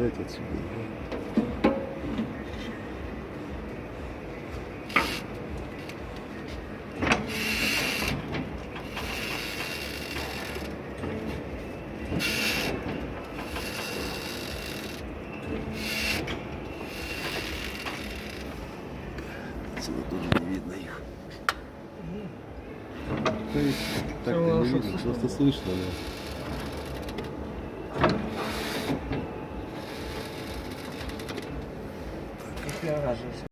видать отсюда. Отсюда тоже не видно их. То есть так-то не видно, просто слышно, да. Как я ражусь.